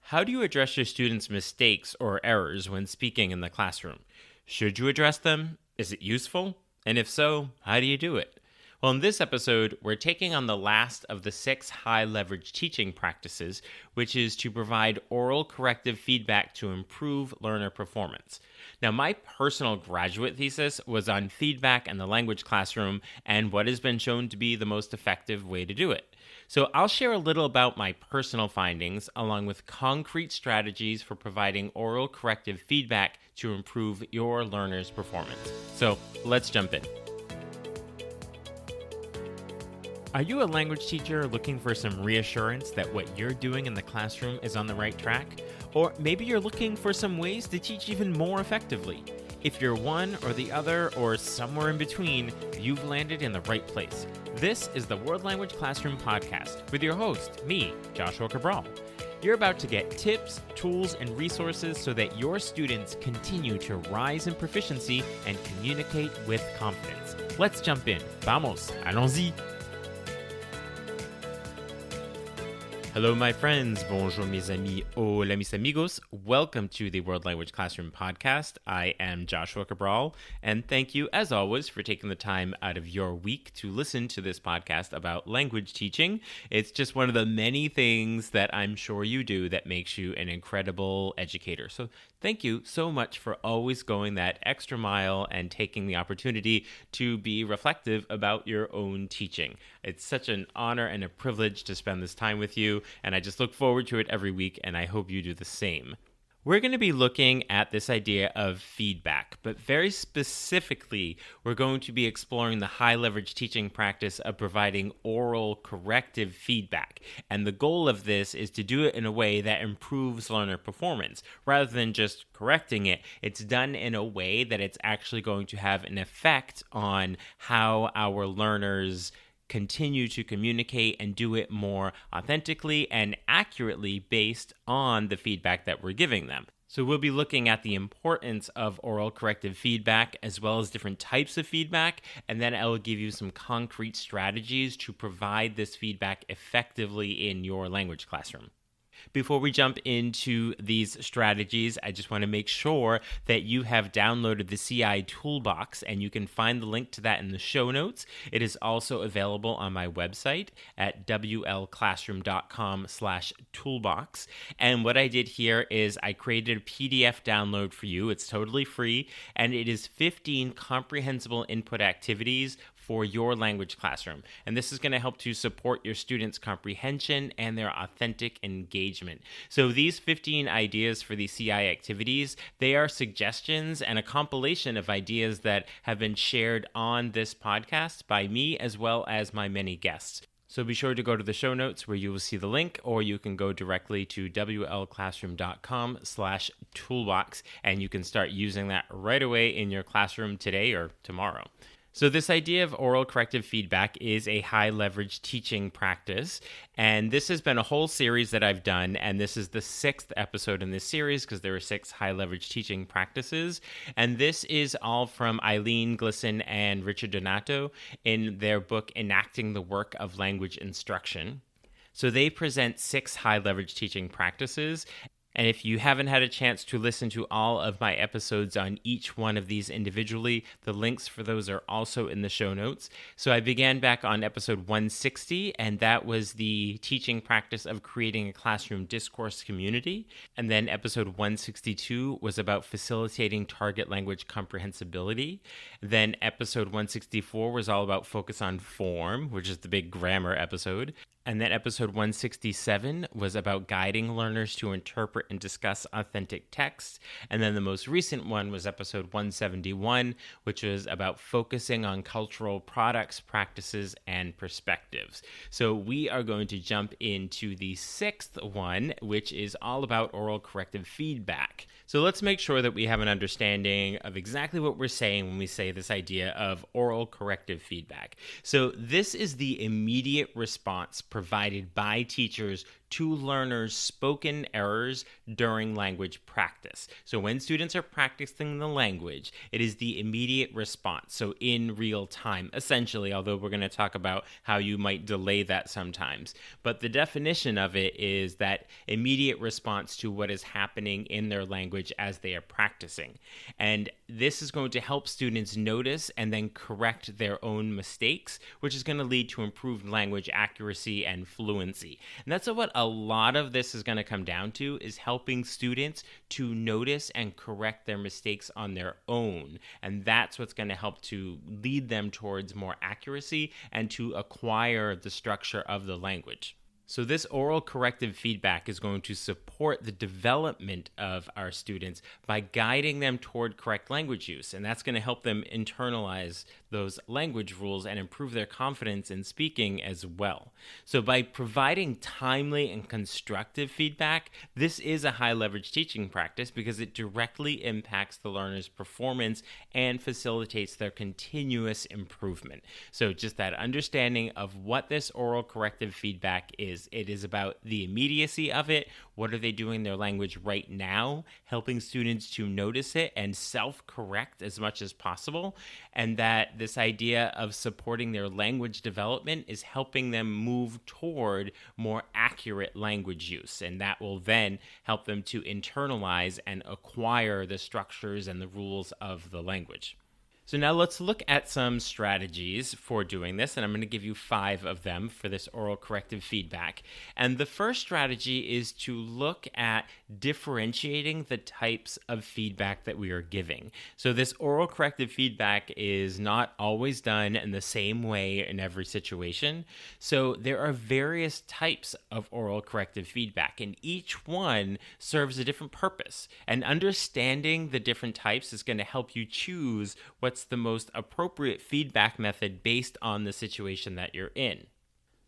How do you address your students' mistakes or errors when speaking in the classroom? Should you address them? Is it useful? And if so, how do you do it? Well, in this episode, we're taking on the last of the 6 high-leverage teaching practices, which is to provide oral corrective feedback to improve learner performance. Now, my personal graduate thesis was on feedback in the language classroom and what has been shown to be the most effective way to do it. So I'll share a little about my personal findings along with concrete strategies for providing oral corrective feedback to improve your learners' performance. So let's jump in. Are you a language teacher looking for some reassurance that what you're doing in the classroom is on the right track? Or maybe you're looking for some ways to teach even more effectively. If you're one or the other or somewhere in between, you've landed in the right place. This is the World Language Classroom Podcast with your host, me, Joshua Cabral. You're about to get tips, tools, and resources so that your students continue to rise in proficiency and communicate with confidence. Let's jump in. Vamos, allons-y. Hello, my friends. Bonjour, mes amis. Hola, mis amigos. Welcome to the World Language Classroom Podcast. I am Joshua Cabral, and thank you, as always, for taking the time out of your week to listen to this podcast about language teaching. It's just one of the many things that I'm sure you do that makes you an incredible educator. So thank you so much for always going that extra mile and taking the opportunity to be reflective about your own teaching. It's such an honor and a privilege to spend this time with you, and I just look forward to it every week, and I hope you do the same. We're going to be looking at this idea of feedback, but very specifically, we're going to be exploring the high-leverage teaching practice of providing oral corrective feedback. And the goal of this is to do it in a way that improves learner performance. Rather than just correcting it, it's done in a way that it's actually going to have an effect on how our learners continue to communicate and do it more authentically and accurately based on the feedback that we're giving them. So we'll be looking at the importance of oral corrective feedback as well as different types of feedback, and then I will give you some concrete strategies to provide this feedback effectively in your language classroom. Before we jump into these strategies, I just want to make sure that you have downloaded the CI Toolbox, and you can find the link to that in the show notes. It is also available on my website at wlclassroom.com/toolbox. And what I did here is I created a PDF download for you. It's totally free, and it is 15 comprehensible input activities for your language classroom. And this is going to help to support your students' comprehension and their authentic engagement. So these 15 ideas for the CI activities, they are suggestions and a compilation of ideas that have been shared on this podcast by me as well as my many guests. So be sure to go to the show notes where you will see the link, or you can go directly to wlclassroom.com/toolbox, and you can start using that right away in your classroom today or tomorrow. So this idea of oral corrective feedback is a high-leverage teaching practice, and this has been a whole series that I've done, and this is the 6th episode in this series because there are 6 high-leverage teaching practices, and this is all from Eileen Glisson and Richard Donato in their book, Enacting the Work of Language Instruction. So they present 6 high-leverage teaching practices. And if you haven't had a chance to listen to all of my episodes on each one of these individually, the links for those are also in the show notes. So I began back on episode 160, and that was the teaching practice of creating a classroom discourse community. And then episode 162 was about facilitating target language comprehensibility. Then episode 164 was all about focus on form, which is the big grammar episode. And then episode 167 was about guiding learners to interpret and discuss authentic text. And then the most recent one was episode 171, which was about focusing on cultural products, practices, and perspectives. So we are going to jump into the 6th one, which is all about oral corrective feedback. So let's make sure that we have an understanding of exactly what we're saying when we say this idea of oral corrective feedback. So this is the immediate response provided by teachers to learners spoken errors during language practice. So when students are practicing the language, it is the immediate response, so in real time, essentially, although we're going to talk about how you might delay that sometimes. But the definition of it is that immediate response to what is happening in their language as they are practicing. And this is going to help students notice and then correct their own mistakes, which is going to lead to improved language accuracy and fluency. And that's what a lot of this is going to come down to, is helping students to notice and correct their mistakes on their own. And that's what's going to help to lead them towards more accuracy and to acquire the structure of the language. So this oral corrective feedback is going to support the development of our students by guiding them toward correct language use. And that's going to help them internalize those language rules and improve their confidence in speaking as well. So by providing timely and constructive feedback, this is a high leverage teaching practice because it directly impacts the learner's performance and facilitates their continuous improvement. So just that understanding of what this oral corrective feedback is. It is about the immediacy of it. What are they doing in their language right now? Helping students to notice it and self-correct as much as possible. And that this idea of supporting their language development is helping them move toward more accurate language use. And that will then help them to internalize and acquire the structures and the rules of the language. So now let's look at some strategies for doing this, and I'm going to give you 5 of them for this oral corrective feedback. And the first strategy is to look at differentiating the types of feedback that we are giving. So this oral corrective feedback is not always done in the same way in every situation. So there are various types of oral corrective feedback, and each one serves a different purpose. And understanding the different types is going to help you choose what's the most appropriate feedback method based on the situation that you're in.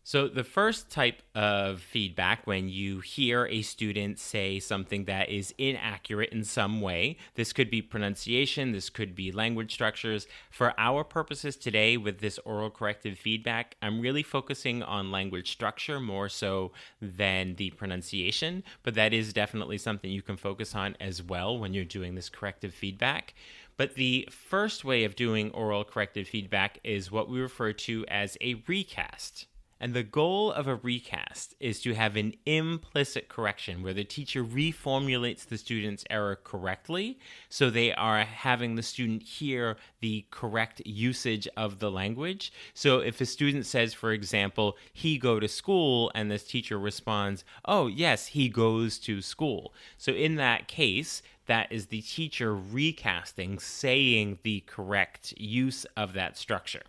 So the first type of feedback, when you hear a student say something that is inaccurate in some way, this could be pronunciation, this could be language structures. For our purposes today with this oral corrective feedback, I'm really focusing on language structure more so than the pronunciation, but that is definitely something you can focus on as well when you're doing this corrective feedback. But the first way of doing oral corrective feedback is what we refer to as a recast. And the goal of a recast is to have an implicit correction where the teacher reformulates the student's error correctly, so they are having the student hear the correct usage of the language. So if a student says, for example, he go to school, and this teacher responds, oh, yes, he goes to school. So in that case, that is the teacher recasting, saying the correct use of that structure.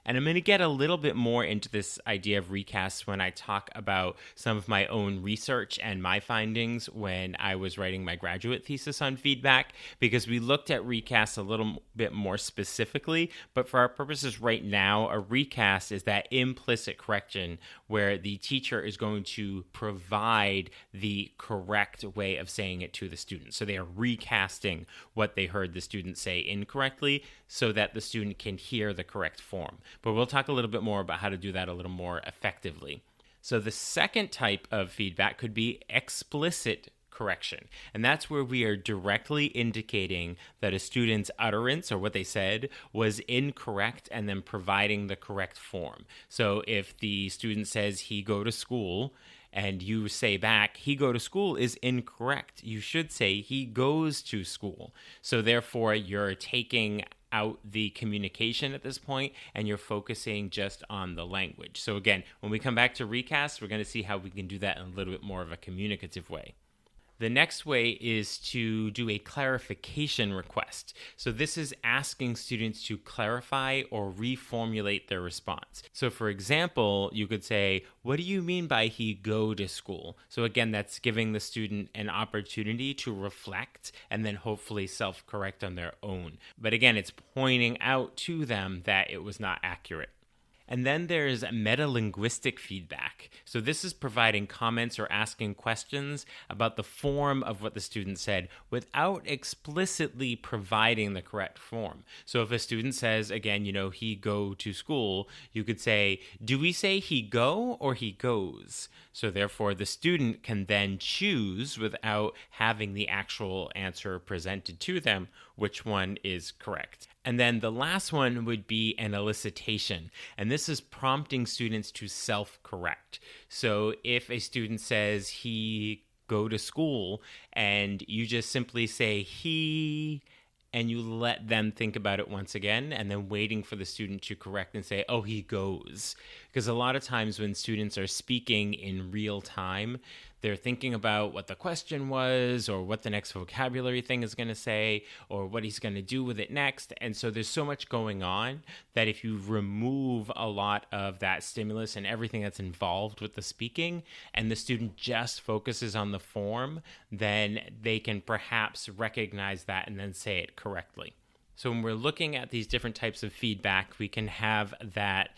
And I'm going to get a little bit more into this idea of recasts when I talk about some of my own research and my findings when I was writing my graduate thesis on feedback, because we looked at recasts a little bit more specifically. But for our purposes right now, a recast is that implicit correction where the teacher is going to provide the correct way of saying it to the student. So they are recasting what they heard the student say incorrectly so that the student can hear the correct form. But we'll talk a little bit more about how to do that a little more effectively. So the second type of feedback could be explicit correction. And that's where we are directly indicating that a student's utterance or what they said was incorrect and then providing the correct form. So if the student says he go to school and you say back, he go to school is incorrect. You should say he goes to school. So therefore you're taking out the communication at this point and you're focusing just on the language. So again, when we come back to recast, we're going to see how we can do that in a little bit more of a communicative way. The next way is to do a clarification request. So this is asking students to clarify or reformulate their response. So for example, you could say, what do you mean by he go to school? So again, that's giving the student an opportunity to reflect and then hopefully self-correct on their own. But again, it's pointing out to them that it was not accurate. And then there's metalinguistic feedback. So this is providing comments or asking questions about the form of what the student said without explicitly providing the correct form. So if a student says, again, he go to school, you could say, do we say he go or he goes? So therefore, the student can then choose without having the actual answer presented to them which one is correct. And then the last one would be an elicitation. And this is prompting students to self-correct. So if a student says he go to school and you just simply say he, and you let them think about it once again, and then waiting for the student to correct and say, oh, he goes. Because a lot of times when students are speaking in real time, they're thinking about what the question was or what the next vocabulary thing is going to say or what he's going to do with it next. And so there's so much going on that if you remove a lot of that stimulus and everything that's involved with the speaking and the student just focuses on the form, then they can perhaps recognize that and then say it correctly. So when we're looking at these different types of feedback, we can have that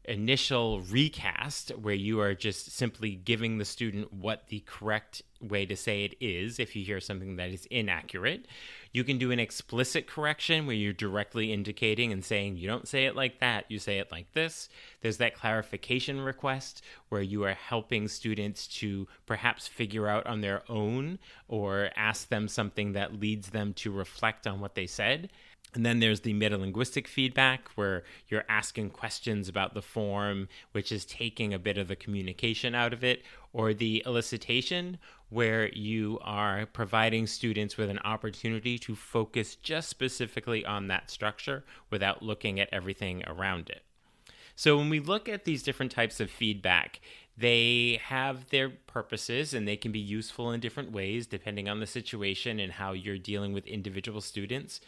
initial recast where you are just simply giving the student what the correct way to say it is if you hear something that is inaccurate. You can do an explicit correction where you're directly indicating and saying you don't say it like that, you say it like this. There's that clarification request where you are helping students to perhaps figure out on their own or ask them something that leads them to reflect on what they said. And then there's the metalinguistic feedback where you're asking questions about the form, which is taking a bit of the communication out of it, or the elicitation where you are providing students with an opportunity to focus just specifically on that structure without looking at everything around it. So when we look at these different types of feedback, they have their purposes and they can be useful in different ways depending on the situation and how you're dealing with individual students.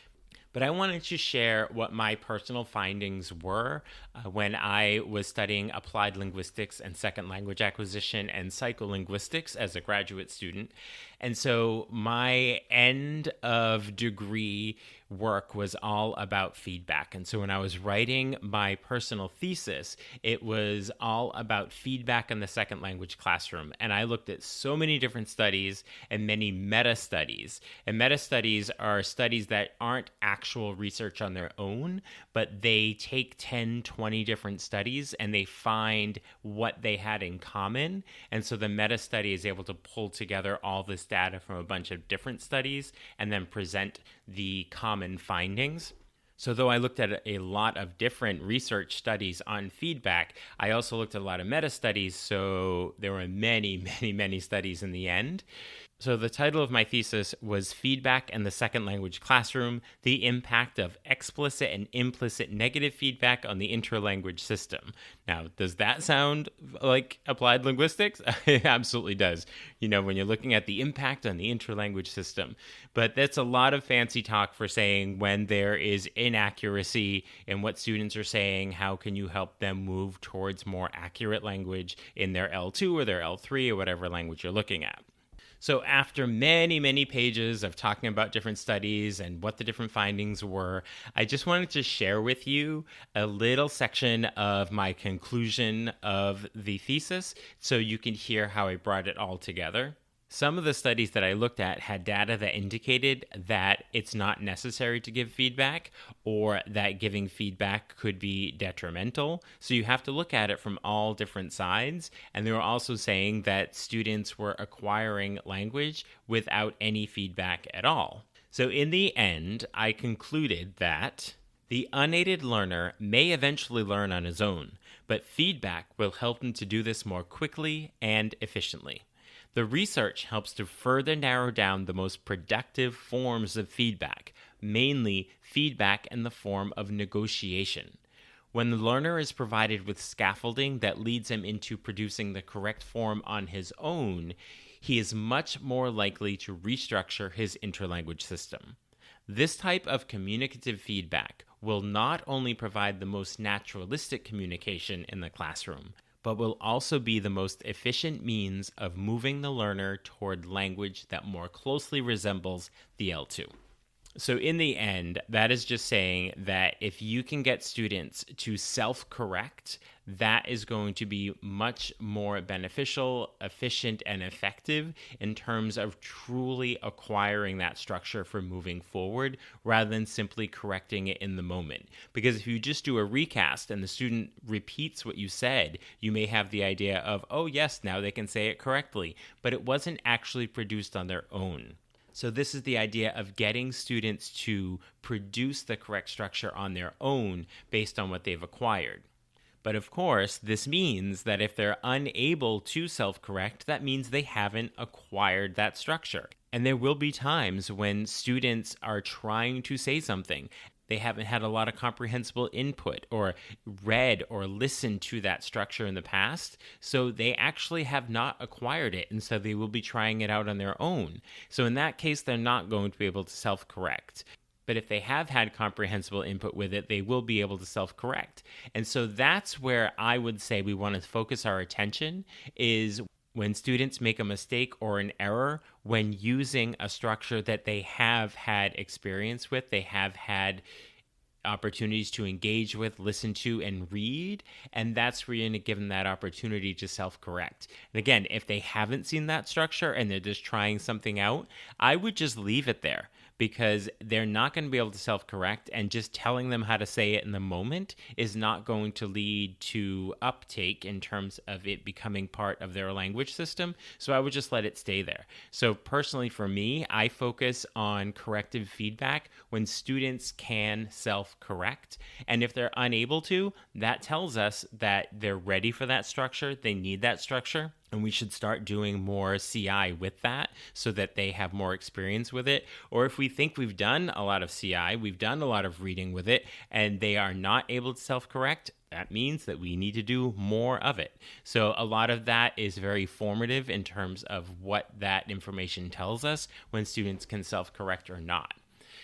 But I wanted to share what my personal findings were when I was studying applied linguistics and second language acquisition and psycholinguistics as a graduate student. And so my end of degree work was all about feedback. And so when I was writing my personal thesis, it was all about feedback in the second language classroom. And I looked at so many different studies and many meta studies. And meta studies are studies that aren't actual research on their own, but they take 10, 20 different studies and they find what they had in common. And so the meta study is able to pull together all this data from a bunch of different studies and then present the common findings. So though I looked at a lot of different research studies on feedback, I also looked at a lot of meta studies. So there were many, many, many studies in the end. So the title of my thesis was Feedback in the Second Language Classroom, the Impact of Explicit and Implicit Negative Feedback on the Interlanguage System. Now, does that sound like applied linguistics? It absolutely does, when you're looking at the impact on the interlanguage system. But that's a lot of fancy talk for saying when there is inaccuracy in what students are saying, how can you help them move towards more accurate language in their L2 or their L3 or whatever language you're looking at. So after many, many pages of talking about different studies and what the different findings were, I just wanted to share with you a little section of my conclusion of the thesis so you can hear how I brought it all together. Some of the studies that I looked at had data that indicated that it's not necessary to give feedback or that giving feedback could be detrimental. So you have to look at it from all different sides. And they were also saying that students were acquiring language without any feedback at all. So in the end, I concluded that the unaided learner may eventually learn on his own, but feedback will help him to do this more quickly and efficiently. The research helps to further narrow down the most productive forms of feedback, mainly feedback in the form of negotiation. When the learner is provided with scaffolding that leads him into producing the correct form on his own, he is much more likely to restructure his interlanguage system. This type of communicative feedback will not only provide the most naturalistic communication in the classroom, but will also be the most efficient means of moving the learner toward language that more closely resembles the L2. So in the end, that is just saying that if you can get students to self-correct, that is going to be much more beneficial, efficient, and effective in terms of truly acquiring that structure for moving forward rather than simply correcting it in the moment. Because if you just do a recast and the student repeats what you said, you may have the idea of, oh yes, now they can say it correctly, but it wasn't actually produced on their own. So this is the idea of getting students to produce the correct structure on their own based on what they've acquired. But of course, this means that if they're unable to self-correct, that means they haven't acquired that structure. And there will be times when students are trying to say something. They haven't had a lot of comprehensible input or read or listened to that structure in the past, so they actually have not acquired it, and so they will be trying it out on their own. So in that case, they're not going to be able to self-correct. But if they have had comprehensible input with it, they will be able to self-correct. And so that's where I would say we want to focus our attention, is when students make a mistake or an error when using a structure that they have had experience with, they have had opportunities to engage with, listen to, and read, and that's where you're going to give them that opportunity to self-correct. And again, if they haven't seen that structure and they're just trying something out, I would just leave it there, because they're not going to be able to self-correct, and just telling them how to say it in the moment is not going to lead to uptake in terms of it becoming part of their language system. So I would just let it stay there. So personally for me, I focus on corrective feedback when students can self-correct. And if they're unable to, that tells us that they're ready for that structure, they need that structure, and we should start doing more CI with that so that they have more experience with it. Or if we think we've done a lot of CI, we've done a lot of reading with it, and they are not able to self-correct, that means that we need to do more of it. So a lot of that is very formative in terms of what that information tells us when students can self-correct or not.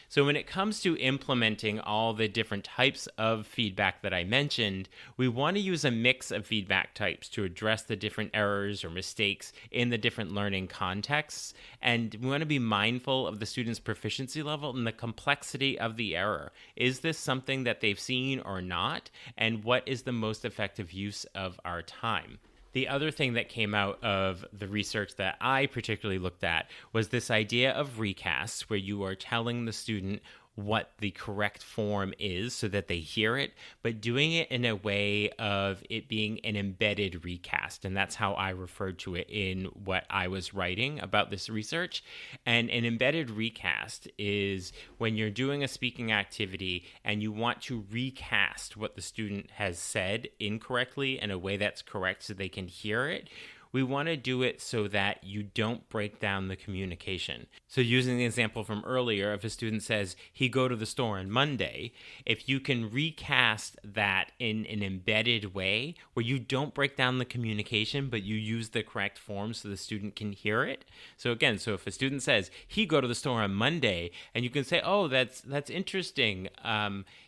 So when it comes to implementing all the different types of feedback that I mentioned, we want to use a mix of feedback types to address the different errors or mistakes in the different learning contexts. And we want to be mindful of the student's proficiency level and the complexity of the error. Is this something that they've seen or not? And what is the most effective use of our time? The other thing that came out of the research that I particularly looked at was this idea of recasts, where you are telling the student what the correct form is so that they hear it, but doing it in a way of it being an embedded recast. And that's how I referred to it in what I was writing about this research. And an embedded recast is when you're doing a speaking activity and you want to recast what the student has said incorrectly in a way that's correct so they can hear it. We want to do it so that you don't break down the communication. So using the example from earlier, if a student says, he go to the store on Monday, if you can recast that in an embedded way where you don't break down the communication, but you use the correct form so the student can hear it. So again, so if a student says, he go to the store on Monday, and you can say, oh, that's interesting.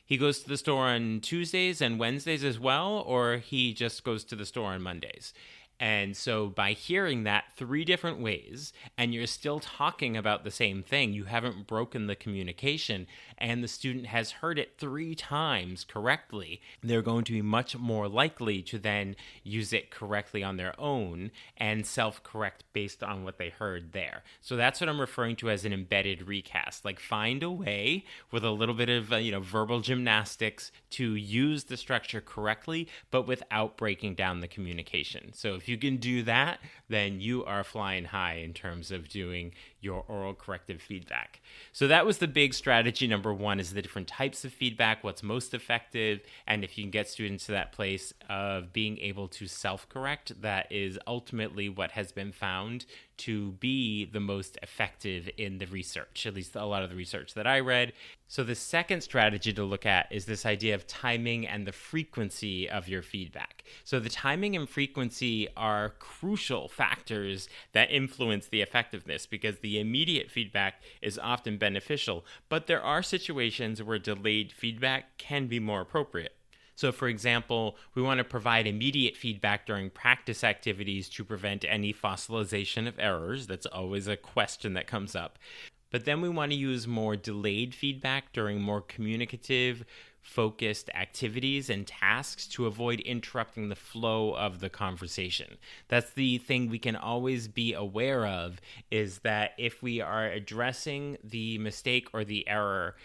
He goes to the store on Tuesdays and Wednesdays as well, or he just goes to the store on Mondays. And so by hearing that 3 different ways, and you're still talking about the same thing, you haven't broken the communication, and the student has heard it 3 times correctly, they're going to be much more likely to then use it correctly on their own and self-correct based on what they heard there. So that's what I'm referring to as an embedded recast. Like, find a way with a little bit of verbal gymnastics to use the structure correctly, but without breaking down the communication. So if you can do that, then you are flying high in terms of doing your oral corrective feedback. So that was the big strategy. Number 1 is the different types of feedback, what's most effective, and if you can get students to that place of being able to self-correct, that is ultimately what has been found to be the most effective in the research, at least a lot of the research that I read. So the second strategy to look at is this idea of timing and the frequency of your feedback. So the timing and frequency are crucial factors that influence the effectiveness, because the immediate feedback is often beneficial, but there are situations where delayed feedback can be more appropriate. So for example, we want to provide immediate feedback during practice activities to prevent any fossilization of errors. That's always a question that comes up. But then we want to use more delayed feedback during more communicative, focused activities and tasks to avoid interrupting the flow of the conversation. That's the thing we can always be aware of, is that if we are addressing the mistake or the error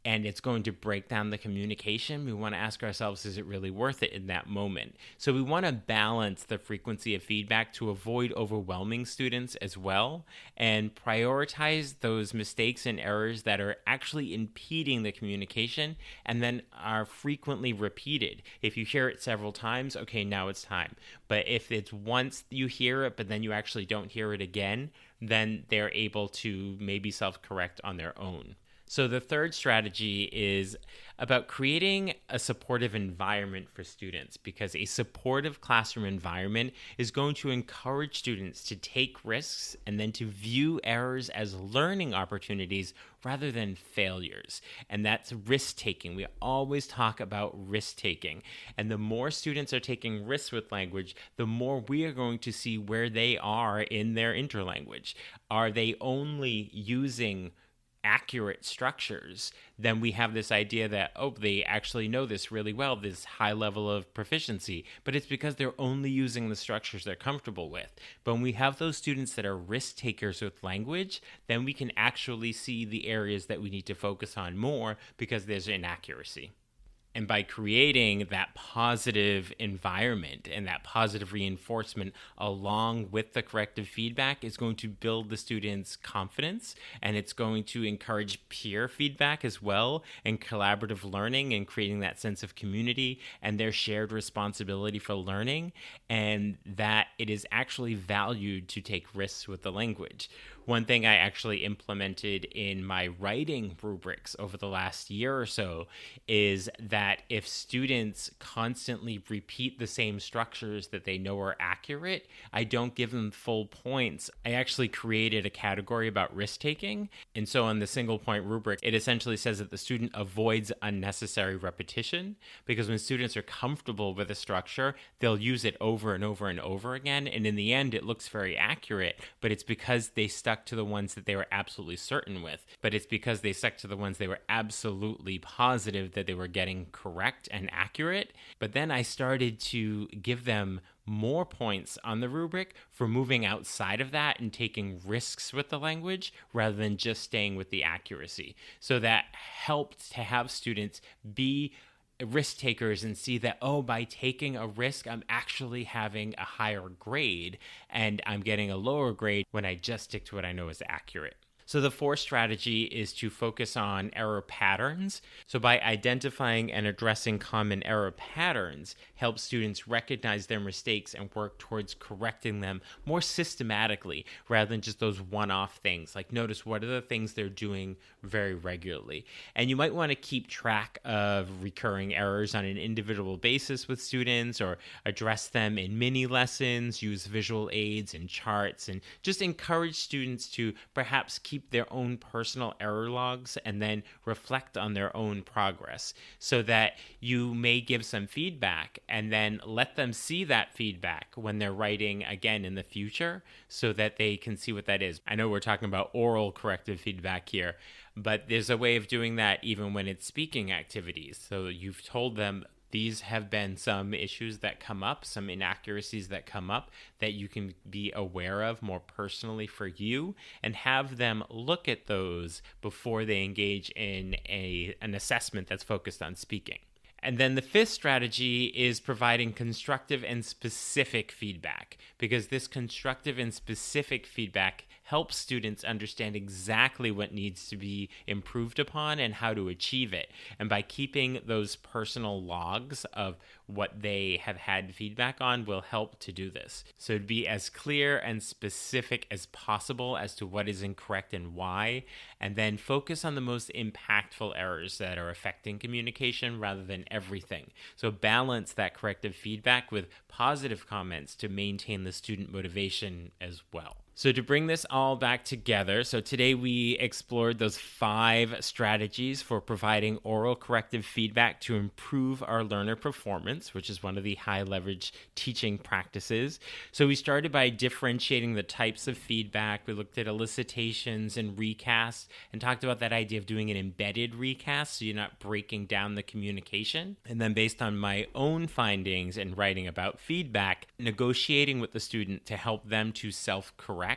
and it's going to break down the communication, we want to ask ourselves, is it really worth it in that moment? So we want to balance the frequency of feedback to avoid overwhelming students as well, and prioritize those mistakes and errors that are actually impeding the communication and then are frequently repeated. If you hear it several times, okay, now it's time. But if it's once you hear it, but then you actually don't hear it again, then they're able to maybe self-correct on their own. So the third strategy is about creating a supportive environment for students, because a supportive classroom environment is going to encourage students to take risks and then to view errors as learning opportunities rather than failures. And that's risk-taking. We always talk about risk-taking. And the more students are taking risks with language, the more we are going to see where they are in their interlanguage. Are they only using accurate structures? Then we have this idea that, oh, they actually know this really well, this high level of proficiency, but it's because they're only using the structures they're comfortable with. But when we have those students that are risk takers with language, then we can actually see the areas that we need to focus on more because there's inaccuracy. And by creating that positive environment and that positive reinforcement along with the corrective feedback is going to build the students' confidence, and it's going to encourage peer feedback as well, and collaborative learning, and creating that sense of community and their shared responsibility for learning, and that it is actually valued to take risks with the language. One thing I actually implemented in my writing rubrics over the last year or so is that if students constantly repeat the same structures that they know are accurate, I don't give them full points. I actually created a category about risk-taking. And so on the single point rubric, it essentially says that the student avoids unnecessary repetition, because when students are comfortable with a structure, they'll use it over and over and over again. And in the end, it looks very accurate, but it's because they stuck to the ones that they were absolutely certain with. But it's because they stuck to the ones they were absolutely positive that they were getting correct and accurate. But then I started to give them more points on the rubric for moving outside of that and taking risks with the language rather than just staying with the accuracy. So that helped to have students be risk takers and see that, oh, by taking a risk, I'm actually having a higher grade and I'm getting a lower grade when I just stick to what I know is accurate. So the fourth strategy is to focus on error patterns. So by identifying and addressing common error patterns, help students recognize their mistakes and work towards correcting them more systematically rather than just those one-off things. Like, notice what are the things they're doing very regularly. And you might want to keep track of recurring errors on an individual basis with students, or address them in mini lessons, use visual aids and charts, and just encourage students to perhaps keep their own personal error logs and then reflect on their own progress, so that you may give some feedback and then let them see that feedback when they're writing again in the future, so that they can see what that is. I know we're talking about oral corrective feedback here, but there's a way of doing that even when it's speaking activities. So you've told them, these have been some issues that come up, some inaccuracies that come up that you can be aware of more personally for you, and have them look at those before they engage in an assessment that's focused on speaking. And then the fifth strategy is providing constructive and specific feedback, because this constructive and specific feedback helps students understand exactly what needs to be improved upon and how to achieve it. And by keeping those personal logs of what they have had feedback on will help to do this. So to be as clear and specific as possible as to what is incorrect and why, and then focus on the most impactful errors that are affecting communication rather than everything. So balance that corrective feedback with positive comments to maintain the student motivation as well. So to bring this all back together, so today we explored those 5 strategies for providing oral corrective feedback to improve our learner performance, which is one of the high leverage teaching practices. So we started by differentiating the types of feedback. We looked at elicitations and recasts and talked about that idea of doing an embedded recast so you're not breaking down the communication. And then based on my own findings and writing about feedback, negotiating with the student to help them to self-correct.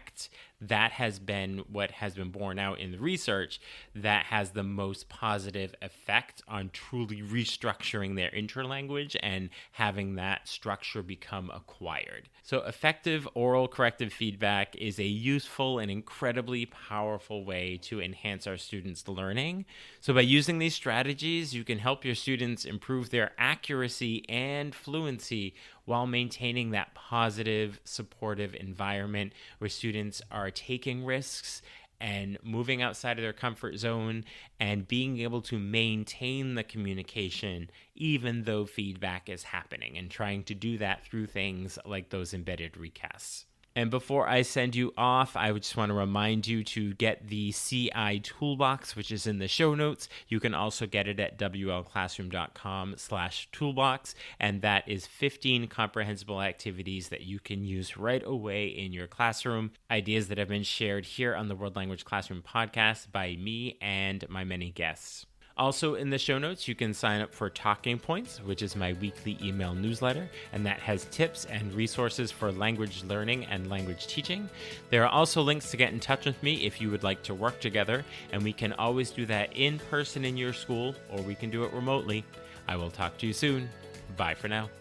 That has been what has been borne out in the research that has the most positive effect on truly restructuring their interlanguage and having that structure become acquired. So effective oral corrective feedback is a useful and incredibly powerful way to enhance our students' learning. So by using these strategies, you can help your students improve their accuracy and fluency while maintaining that positive, supportive environment where students are taking risks and moving outside of their comfort zone and being able to maintain the communication even though feedback is happening, and trying to do that through things like those embedded recasts. And before I send you off, I just want to remind you to get the CI Toolbox, which is in the show notes. You can also get it at wlclassroom.com/toolbox, and that is 15 comprehensible activities that you can use right away in your classroom. Ideas that have been shared here on the World Language Classroom podcast by me and my many guests. Also in the show notes, you can sign up for Talking Points, which is my weekly email newsletter, and that has tips and resources for language learning and language teaching. There are also links to get in touch with me if you would like to work together, and we can always do that in person in your school, or we can do it remotely. I will talk to you soon. Bye for now.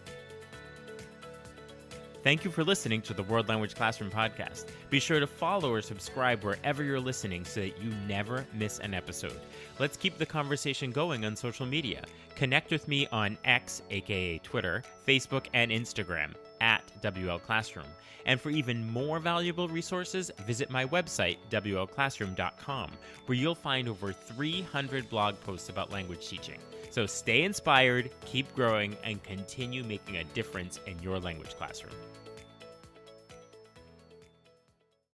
Thank you for listening to the World Language Classroom podcast. Be sure to follow or subscribe wherever you're listening so that you never miss an episode. Let's keep the conversation going on social media. Connect with me on X, aka Twitter, Facebook, and Instagram at WL Classroom. And for even more valuable resources, visit my website, wlclassroom.com, where you'll find over 300 blog posts about language teaching. So stay inspired, keep growing, and continue making a difference in your language classroom.